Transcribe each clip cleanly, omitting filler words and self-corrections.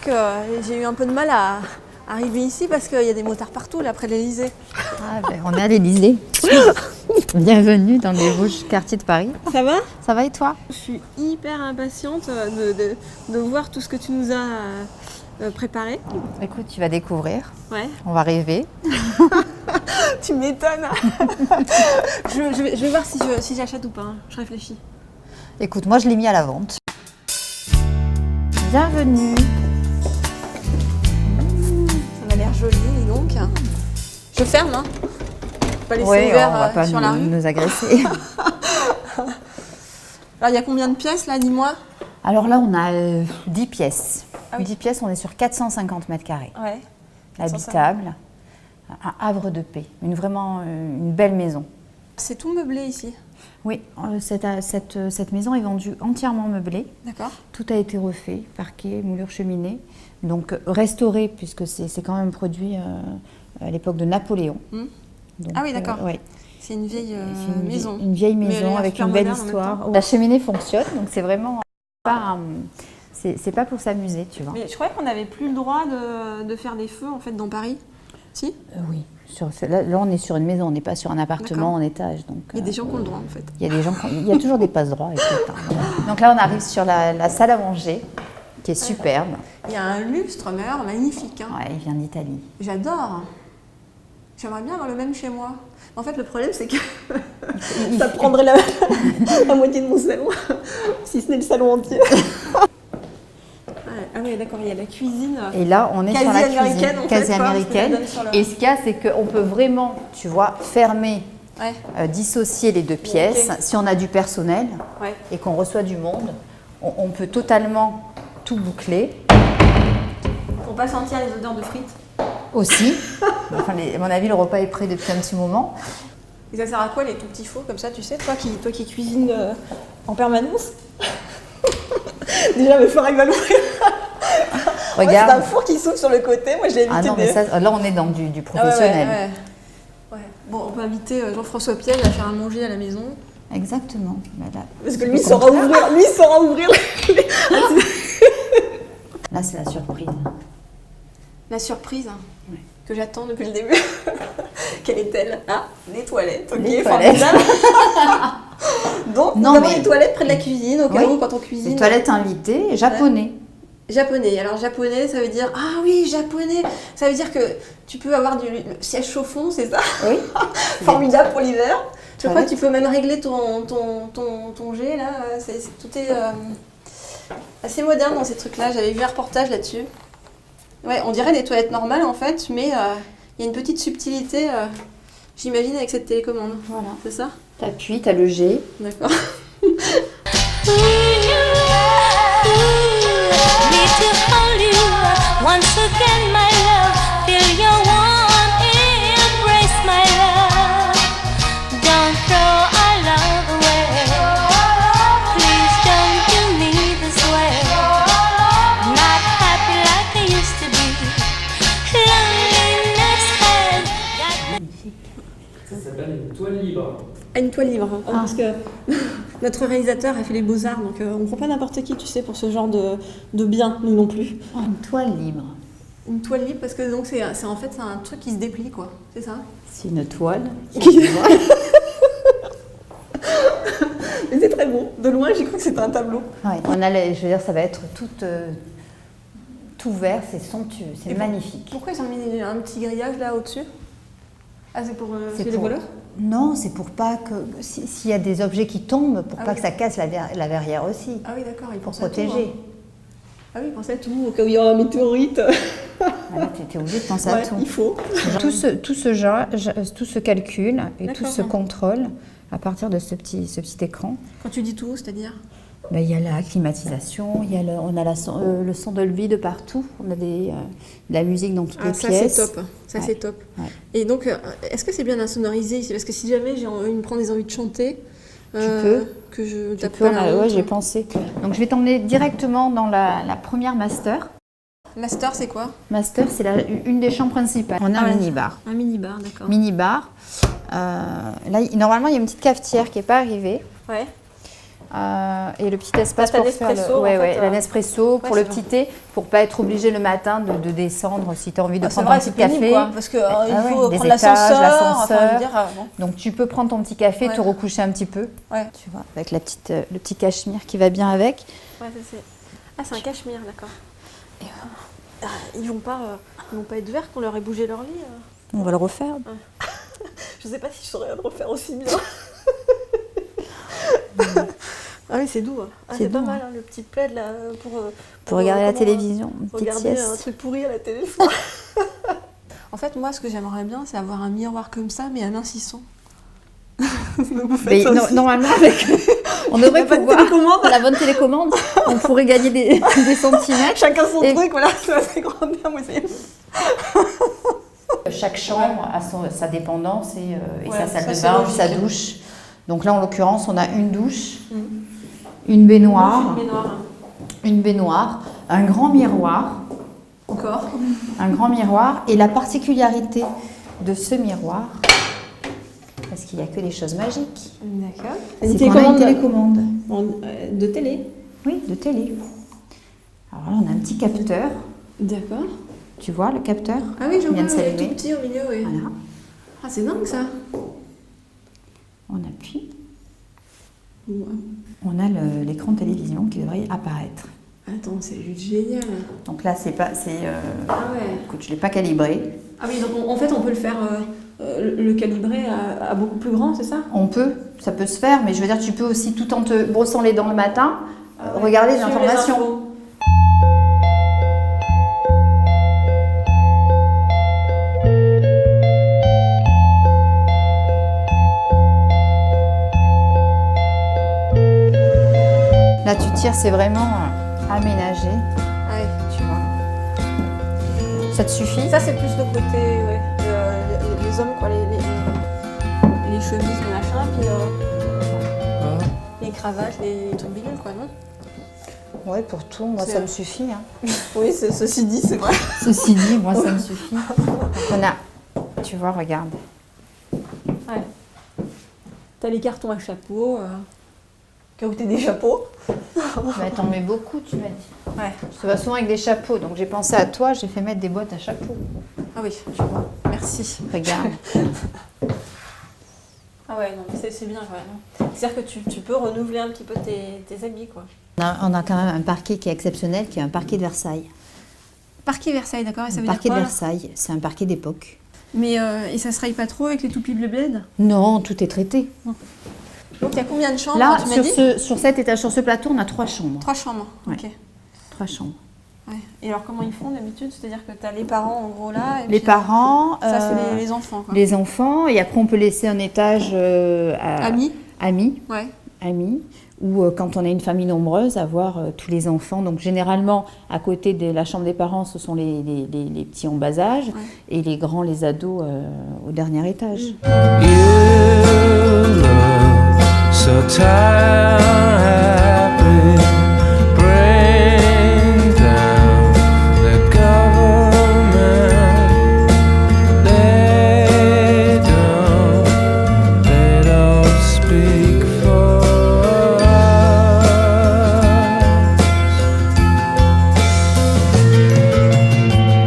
que j'ai eu un peu de mal à arriver ici parce qu'il y a des motards partout, là, près de l'Elysée. Ah ben, on est à l'Elysée. Bienvenue dans les rouges quartiers de Paris. Ça va? Ça va et toi? Je suis hyper impatiente de voir tout ce que tu nous as préparé. Écoute, tu vas découvrir. Ouais. On va rêver. Tu m'étonnes. je vais voir si j'achète ou pas. Hein. Je réfléchis. Écoute, moi je l'ai mis à la vente. Bienvenue. Ça m'a l'air joli, dis donc. Je ferme, hein. Pas laisser Oui, ouvert on va pas sur la rue. nous agresser. Alors, il y a combien de pièces, là, dis-moi? Alors là, on a 10 pièces. Ah oui. 10 pièces, on est sur 450 mètres carrés. Ouais. Habitable, un havre de paix, vraiment une belle maison. C'est tout meublé ici. Oui, cette maison est vendue entièrement meublée. D'accord. Tout a été refait, parquet, moulure, cheminée. Donc restauré, puisque c'est quand même produit à l'époque de Napoléon. Mmh. Donc, Ah oui, d'accord. Ouais. C'est une vieille maison. Une vieille Mais elle a maison l'air avec super une belle moderne en même histoire. temps. La cheminée fonctionne, donc c'est vraiment pas, c'est pas pour s'amuser, tu vois. Mais je croyais qu'on n'avait plus le droit de faire des feux, en fait, dans Paris. Si? Oui. Là, on est sur une maison, on n'est pas sur un appartement en étage. Donc, il y a des gens qui ont le droit, en fait. Il y a toujours des passe-droits. Donc là, on arrive sur la salle à manger, qui est superbe. Il y a un lustre, mais alors magnifique. Hein. Ouais, il vient d'Italie. J'adore. J'aimerais bien avoir le même chez moi. En fait, le problème, c'est que ça prendrait la moitié de mon salon, si ce n'est le salon entier. Ah oui, d'accord, il y a la cuisine. Et là, on est sur la cuisine en quasi fait, américaine. Et ce qu'il y a, c'est qu'on peut vraiment, tu vois, fermer, dissocier les deux pièces. Okay. Si on a du personnel Ouais. et qu'on reçoit du monde, on peut totalement tout boucler. Pour pas sentir les odeurs de frites. Aussi. Enfin, à mon avis, le repas est prêt depuis un petit moment. Et ça sert à quoi les tout petits fours comme ça, tu sais, toi qui cuisines en permanence? Déjà, il faudrait que va l'ouvrir. Regarde. C'est un four qui s'ouvre sur le côté, moi j'ai évité. Ah non, mais ça, là on est dans du professionnel. Ouais. Bon, on peut inviter Jean-François Piel à faire à manger à la maison. Exactement. Voilà. Parce que lui saura ouvrir. Là, c'est la surprise. La surprise que j'attends depuis le début. Quelle est-elle? Ah, les toilettes. Ok, les toilettes. Donc, nous avons les toilettes près de la cuisine, au cas où quand on cuisine. Les toilettes invitées, japonais. Japonais. Alors, japonais, ça veut dire... Ah oui, japonais. Ça veut dire que tu peux avoir du siège chauffant, c'est ça? Oui. Formidable pour l'hiver. Je crois que tu peux même régler ton jet, là. Tout est assez moderne dans ces trucs-là. J'avais vu un reportage là-dessus. Ouais, on dirait des toilettes normales, en fait, mais il y a une petite subtilité, j'imagine, avec cette télécommande. Voilà. C'est ça? T'appuies, t'as le G. D'accord. Once again, my love, feel your warm embrace, my love. Don't throw our love away. Please don't do me this way. Not happy like I used to be. Loneliness has got me. Ça s'appelle une toile libre. Une toile libre, hein, parce que notre réalisateur a fait les beaux-arts, donc on ne prend pas n'importe qui, tu sais, pour ce genre de bien, nous non plus. Oh, une toile libre. Une toile libre, parce que donc c'est en fait c'est un truc qui se déplie, quoi, c'est ça? C'est une toile. Mais c'est très beau. De loin, j'ai cru que c'était un tableau. Ouais. Je veux dire, ça va être tout vert, c'est somptueux, c'est magnifique. Pourquoi ils ont mis un petit grillage là au-dessus? Ah, c'est pour les voleurs? Non, c'est pour pas que s'il y a des objets qui tombent, pour pas que ça casse la verrière aussi. Ah oui, d'accord, ils pour pensaient à protéger. tout, hein. Ah oui, ils pensaient à tout, au cas où il y aura un météorite. Voilà, tu étais obligé de penser à tout. Il faut. Tout ce calcul et tout ce contrôle à partir de ce petit écran. Quand tu dis tout, c'est-à-dire? Ben, il y a la climatisation, on a le son Dolby de partout, on a de la musique dans toutes les pièces. Ça c'est top, c'est top. Ouais. Et donc, est-ce que c'est bien insonorisé ici? Parce que si jamais il me prend des envies de chanter, tu peux. Que je tape pas la honte. Ouais, j'ai pensé. Donc je vais t'emmener directement dans la première master. Master, c'est quoi? Master, c'est une des chambres principales. On a un mini-bar. Un mini-bar, d'accord. Mini-bar. Là, normalement, il y a une petite cafetière qui n'est pas arrivée. Ouais. et le petit espace T'as pour faire Nespresso, en ouais, fait, la Nespresso pour ouais, le c'est petit thé, pour pas être obligé le matin de descendre si tu as envie de Ah, c'est prendre vrai, un c'est petit pénible, café. quoi, parce que il Ah faut ouais, prendre les étages, l'ascenseur. Enfin, je veux dire, bon. Donc tu peux prendre ton petit café, Ouais. te recoucher un petit peu. Ouais. Tu vois, avec le petit cachemire qui va bien avec. Ouais, ça, c'est... Ah, c'est un cachemire, d'accord. Ils vont pas être verts qu'on leur ait bougé leur lit. On va le refaire. Je sais pas si je saurais le refaire aussi bien. Ah oui, c'est doux. Hein. Ah, C'est c'est pas doux, mal, hein, le petit plaid là Pour regarder la comment, télévision, une petite regarder un sieste. truc pourri à la télé. le soir. En fait, moi, ce que j'aimerais bien, c'est avoir un miroir comme ça, mais amincissant. Vous faites Mais ça aussi. normalement, avec, on devrait pas de pouvoir télécommande. la bonne télécommande, on pourrait gagner des centimètres. Chacun son Et- truc, voilà, c'est grand bien, moi c'est... Chaque chambre a sa dépendance et Ouais, sa salle ça, de c'est bain, logique. sa douche. Donc là, en l'occurrence, on a une douche, Mhm. une baignoire, Baignoire. une baignoire, un grand miroir, Encore. et la particularité de ce miroir, parce qu'il n'y a que des choses magiques, D'accord. c'est qu'on a une télécommande. De télé. Oui, de télé. Alors là, on a un petit capteur. D'accord. Tu vois le capteur? Ah oui, je Il vient vois, de il est s'allumer. tout petit au milieu, oui. Voilà. Ah, c'est dingue ça. On appuie. Ouais. On a l'écran de télévision qui devrait apparaître. Attends, c'est juste génial. Donc là, Ah ouais. écoute, je ne l'ai pas calibré. Ah oui, donc en fait, on peut le faire, le calibrer à beaucoup plus grand, c'est ça? Ça peut se faire, mais je veux dire, tu peux aussi, tout en te brossant les dents le matin, Ah ouais. regarder les Suivre informations. infos. Là, tu tires, c'est vraiment aménagé, Ah ouais. tu vois. Ça te suffit? Ça, c'est plus le côté, ouais, les hommes, quoi, les chemises, les machins, puis les cravates, les trucs bidules, quoi, non? Ouais, pour tout, moi, C'est- ça me suffit. Hein. Oui, ceci dit, c'est vrai. Ceci dit, moi, ça me suffit. Donc, on a, tu vois, regarde. Ouais. T'as les cartons à chapeau, cas où t'es des chapeaux. Bah, t'en mets beaucoup, tu m'as dit. Ouais. Ça va souvent avec des chapeaux, donc j'ai pensé à toi, j'ai fait mettre des boîtes à chapeaux. Ah oui, tu vois. Merci. Regarde. Ah ouais, non, mais c'est bien quand même. C'est-à-dire que tu peux renouveler un petit peu tes habits, quoi. On a quand même un parquet qui est exceptionnel, qui est un parquet de Versailles. Parquet Versailles, d'accord, et ça Un veut parquet dire de quoi? Versailles, c'est un parquet d'époque. Mais et ça se raye pas trop avec les toupies bleu bled? Non, tout est traité. Donc il y a combien de chambres? Là, tu m'as dit sur cet étage, sur ce plateau, on a 3 chambres. 3 chambres, Ouais. ok. 3 chambres. Ouais. Et alors comment ils font d'habitude? C'est-à-dire que tu as les parents en gros là et Les puis, parents, ça c'est les enfants, quoi. les enfants, et après on peut laisser un étage à Amis? amis, Ouais. ou quand on a une famille nombreuse, avoir tous les enfants. Donc généralement, à côté de la chambre des parents, ce sont les petits en bas âge, Ouais. et les grands, les ados, au dernier étage. Mm. You look so tired, happy. Bring down the government. They don't speak for us.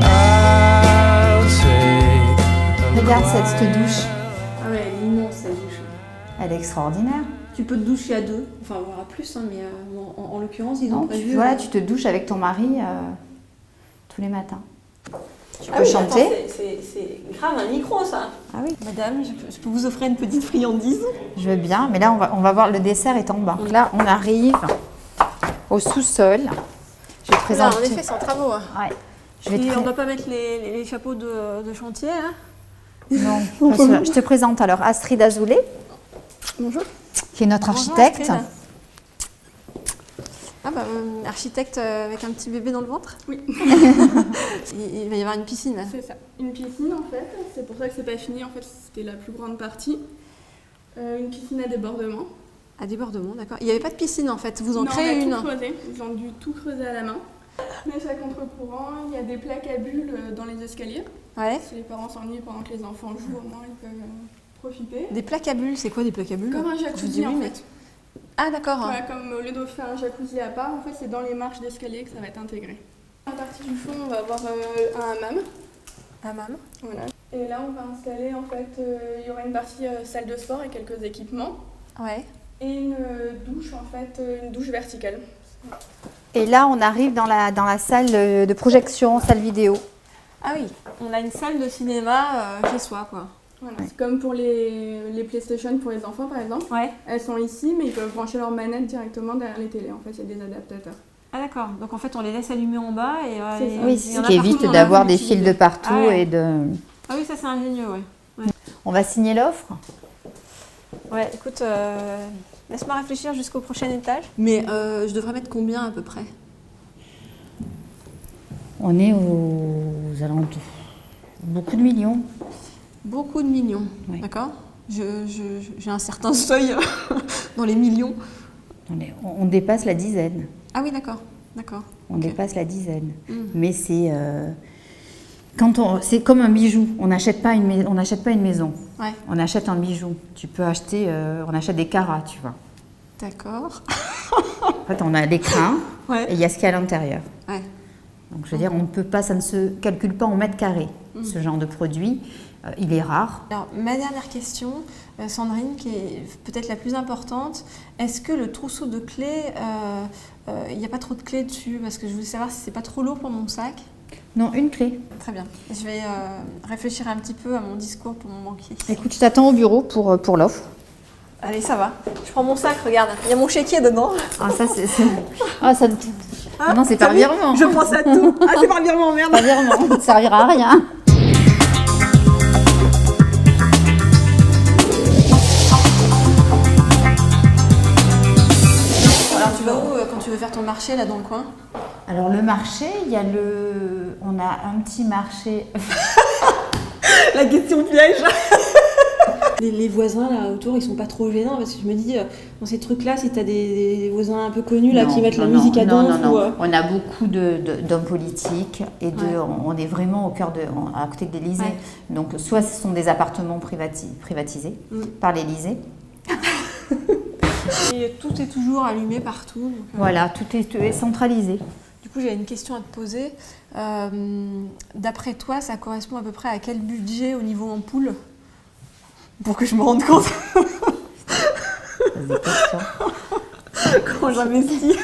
I'll take a Regarde cette douche, Ah ouais, elle est immense cette douche. elle est extraordinaire. Tu peux te doucher à deux, enfin voire à plus, hein, mais en l'occurrence ils ont Non, prévu. voilà, tu te douches avec ton mari tous les matins. Tu Ah peux oui, chanter. attends, c'est grave un micro ça. Ah oui. Madame, je peux vous offrir une petite friandise? Je veux bien, mais là on va voir, le dessert est en bas. Donc là on arrive au sous-sol. Je vais te Là, en présenter. effet, c'est en travaux. Hein. Ouais. Je vais te Et on pré- ne doit pas mettre les chapeaux de chantier, hein? Non, parce que je te présente alors Astrid Azoulay, Bonjour. qui est notre Bonjour, architecte. Astrid. Ah bah, architecte avec un petit bébé dans le ventre? Oui. Il va y avoir une piscine. Là. C'est ça. Une piscine en fait, c'est pour ça que c'est pas fini, en fait c'était la plus grande partie. Une piscine à débordement. À débordement, d'accord. Il n'y avait pas de piscine en fait, vous en Non, créez on une. a tout creusé, ils ont dû tout creuser à la main. Mais c'est à contre-courant, il y a des plaques à bulles dans les escaliers. Ouais. Si les parents s'ennuient pendant que les enfants jouent, au moins ils peuvent profiter. Des plaques à bulles, c'est quoi des plaques à bulles? Comme un Je vous dis jacuzzi oui, en mais- fait. Ah d'accord. Voilà, comme au lieu de faire un jacuzzi à part, en fait, c'est dans les marches d'escalier que ça va être intégré. À la partie du fond, on va avoir un hammam. Hammam. Voilà. Et là, on va installer, en fait, il y aura une partie salle de sport et quelques équipements. Ouais. Et une douche, en fait, une douche verticale. Et là, on arrive dans la salle de projection, salle vidéo. Ah oui, on a une salle de cinéma chez soi, quoi. Voilà. Ouais. C'est comme pour les PlayStation pour les enfants, par exemple. Ouais. Elles sont ici, mais ils peuvent brancher leur manette directement derrière les télés. En fait, il y a des adaptateurs. Ah d'accord. Donc en fait, on les laisse allumer en bas et. C'est ça. Oui, il y ce en a qui partout évite dans la d'avoir rue des qui- fils de partout Ah ouais. et de... Ah oui, ça c'est ingénieux, ouais. On va signer l'offre. Ouais, écoute, laisse-moi réfléchir jusqu'au prochain étage. Mais je devrais mettre combien à peu près? On est aux alentours. Beaucoup de millions. Beaucoup de millions, Ouais. d'accord. J'ai un certain seuil dans les millions. On dépasse la dizaine. Ah oui, d'accord, d'accord. On dépasse la dizaine. Mm. Mais c'est... c'est comme un bijou. On n'achète pas une maison. Ouais, On achète un bijou. Tu peux acheter... on achète des carats, tu vois. d'accord. En fait, on a l'écrin et Ouais. il y a ce qu'il y a à l'intérieur. Ouais. Donc, je veux dire, on ne peut pas, ça ne se calcule pas en mètres carrés. Ce genre de produit, il est rare. Alors, ma dernière question, Sandrine, qui est peut-être la plus importante, est-ce que le trousseau de clés, il n'y a pas trop de clés dessus? Parce que je voulais savoir si c'est pas trop lourd pour mon sac. Non, une clé. Très bien. Je vais réfléchir un petit peu à mon discours pour mon banquier. Écoute, je t'attends au bureau pour l'offre. Allez, ça va. Je prends mon sac, regarde. Il y a mon chéquier dedans. Ah, ça, c'est... Ah, ça... non, c'est par virement. Je pense à tout. Ah, c'est par virement, merde. Par virement, ça ne servira à rien. Alors, tu vas où quand tu veux faire ton marché, là, dans le coin? Alors, le marché, on a un petit marché... La question piège. Les voisins là autour, ils sont pas trop gênants parce que je me dis dans ces trucs-là, si t'as des voisins un peu connus là qui mettent la musique à donf ou On a beaucoup d'hommes politiques et Ouais. on est vraiment au cœur à côté de l'Élysée. Ouais. Donc soit ce sont des appartements privatisés par l'Élysée. et tout est toujours allumé partout. Donc, Voilà, tout est centralisé. Du coup, j'ai une question à te poser. D'après toi, ça correspond à peu près à quel budget au niveau ampoule? Pour que je me rende compte Des questions. quand j'investis.